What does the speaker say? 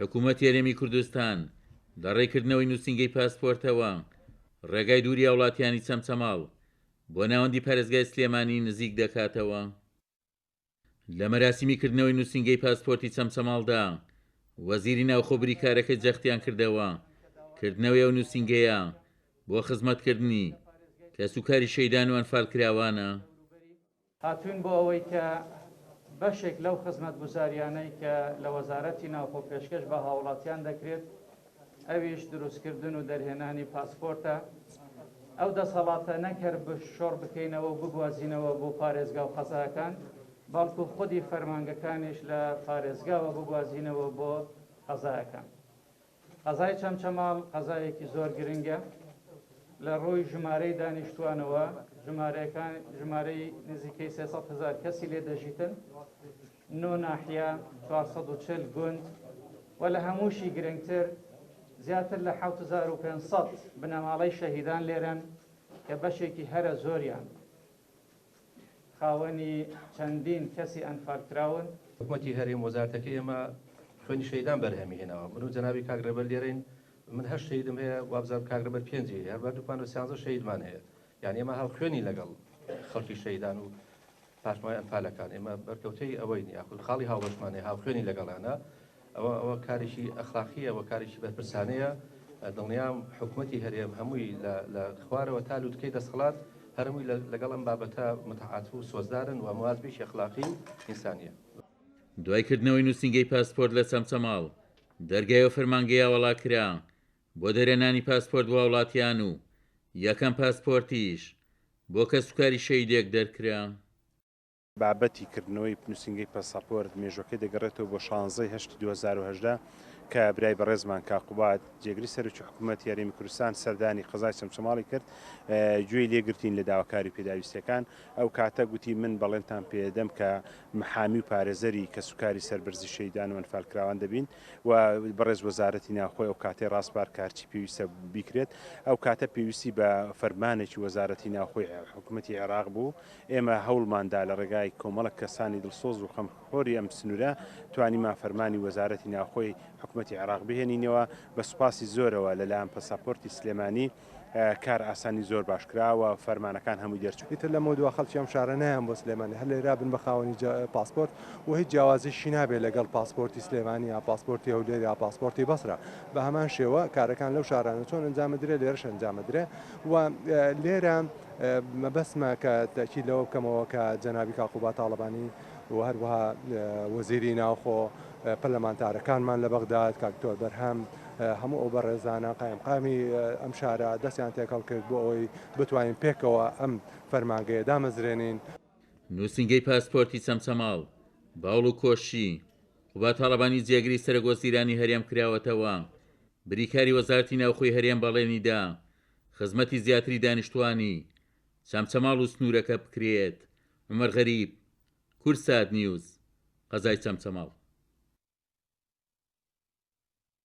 حکوومەت یارێمی کوردستان لە ڕێکردنەوەی نووسنگەی پاسپۆرتەوە ڕێگای دووری وڵاتیانی چەمچەماڵ بۆ ناوەندی پارێزگای سلێمانی نزیک دەکاتەوە. لە مەراسیمیکردنەوەی نووسنگەی پاسپۆرتی چەمچەماڵدا وەزیری ناوخۆ بریکارەکەی جەختیان کردەوە کردنەوەی ئەو نووسنگەیە بۆ خزمەتکردنی کە سوکاری شەیدان و ئەنفالکراوانە. هاتوون بۆ ئەوەی کە بەشێک لەو خزمەت گوزاریانەی کە لە وەزارەتی ناوخۆ پێشکەش بە هاوڵاتیان دەکرێت ئەویش دروستکردن و دەرهێنانی پاسپۆرتە. ئەو دەسەڵاتە نەکەر شۆڕ بکەینەوە و بگوازینەوە بۆ پارێزگا و قەزاکان، بەڵکو خودی فەرمانگەکانیش لە پارێزگاوە بگوازینەوە بۆ قەزایەکان. قەزای چەمچەماڵ قەزایەکی زۆر گرنگە لە ڕووی ژمارەی دانیشتوانەوە، ژمارەی نزیکەی 300,000 کەسی لێ دەژیتن، 9 ناحیە 440 گوند و لە هەمووشی گرنگتر زیاتر لە 7500 بنەماڵەی شەهیدان لێرن کە بەشێکی هەرە زۆریان خاوەنی چەندین کەسی ئەنفالکراون. حکوومەتی هەرێم وەزارەتەکەی ئێمە خوێنی شەیدان بەرهەمی هێناوە. من و جەنابی کاگرەبەر لێرەین، من 8 شەیدم هەیە، وابزار کاگرەبەر 5 هەیە، هەروەردووکمان 13 شەیدمان هەیە. یعنی ئێمە هەڵ خوێنی لەگەڵ خەڵکی شەیدان و پاشماوەی ئەنفالەکان ئێمە بەرکەوتەی ئەوەی یاخود خاڵی هاوبەشمانەیە هاو خوێنی لەگەڵانە. ئەوە کارێکی ئەخلاقیە، ئەوە کارێکی بەرپرسانەیە. دڵنیام حکوومەتی هەرێم هەمووی لە خوارەوە تا لووتکەی دەسەڵات هەرمووی لەگەڵ ئەم بابەتە متعاتف و سۆزدارن و موازبیش ئەخلاقی ئینسانیە. دوایکردنەوەی نووسنگەی پاسپۆرت لە چەمچەماڵ دەرگایەوە فەرمانگەیە وەڵاکرا بۆ دەرێنانی پاسپۆرت بۆ وڵاتیان و یەکەم پاسپۆرتیش بۆ کە سوکاری شەیدێک دەرکرا. بابەتی کردنەوەی نووسنگەی پاسپۆرت مێژوەکەی دەگەڕێتەوە بۆ 16/8/2010 کە برای بەڕێزمان کاقوبات جێگری سەرۆکی حکوومەت یارێمی کوردستان سەردانی قەزای چەمچەماڵی کرد، گوێی لێگرتین لە داواکاری پێداویستەکان. ئەو کاتە گوتی من بەڵێنتان پێدەم کە محامی و پارێزەری کە سوکاری سەربەرزی شەیدان و ئەنفالکراوان دەبین و بەڕێز وەزارەتی ناوخۆی ئەو کاتێ ڕاستبار کارچی پێویستە بیکرێت. ئەو کاتە پێویستی بە فەرمانێکی وەزارەتی ناوخۆی حکوومەتی عێراق بوو. ئێمە هەوڵماندا لە ڕێگای کۆمەڵک کەسانی دڵسۆز و خەمخۆری ئەم سنوورە توانیمان فەرمانی وەزارەتی ناوخۆی حکوومەتی عێراق بهێنینەوە. بە سوپاسی زۆرەوە لەلایەن پاسپۆرتی سلێمانی کار ئاسانی زۆر باشکراوە، فەرمانەکان هەمووی دەرچوو. ئیتر لە مۆدووە خەڵکی ئەم شارە نایان بۆ سلێمانی هەر لێرا بن بە خاوەنی پاسپۆرت و هیچ جیاوازیشی نابێت لەگەڵ پاسپۆرتی سلێمانی یا پاسپۆرتی هەولێر یا پاسپۆرتی بەسرا. بە هەمان شێوە کارەکان لەو شارانە چۆن ئەنجامەدرێ لێرەش ئەنجامەدرێ و لێرە مەبەسمە کە تاکید لەوە بکەمەوە کە جەنابی کاقوبات تاڵەبانی و هەروەها وەزیری ناوخۆ پەرلەمانتارەکانمان لە بەغداد کاکتۆر بەرهەم هەموو ئەو بەڕێزانە قایمقامی ئەم شارە دەستیان تێکەڵ کرد بۆ ئەوەی بتوانین پێکەوە ئەم فەرمانگەیە دامەزرێنین. نووسنگەی پاسپۆرتی چەمچەماڵ باوڵ و کۆشی قوبات تاڵەبانی جێگری سەرۆکوەزیرانی هەرێم کراوەتەوە. بریکاری وەزارەتی ناوخۆی هەرێم بەڵێنیدا خزمەتی زیاتری دانیشتوانی چەمچەماڵ و سنوورەکە بکرێت. عومەر غەریب، کورسات نیوز، قەزای چەمچەماڵ.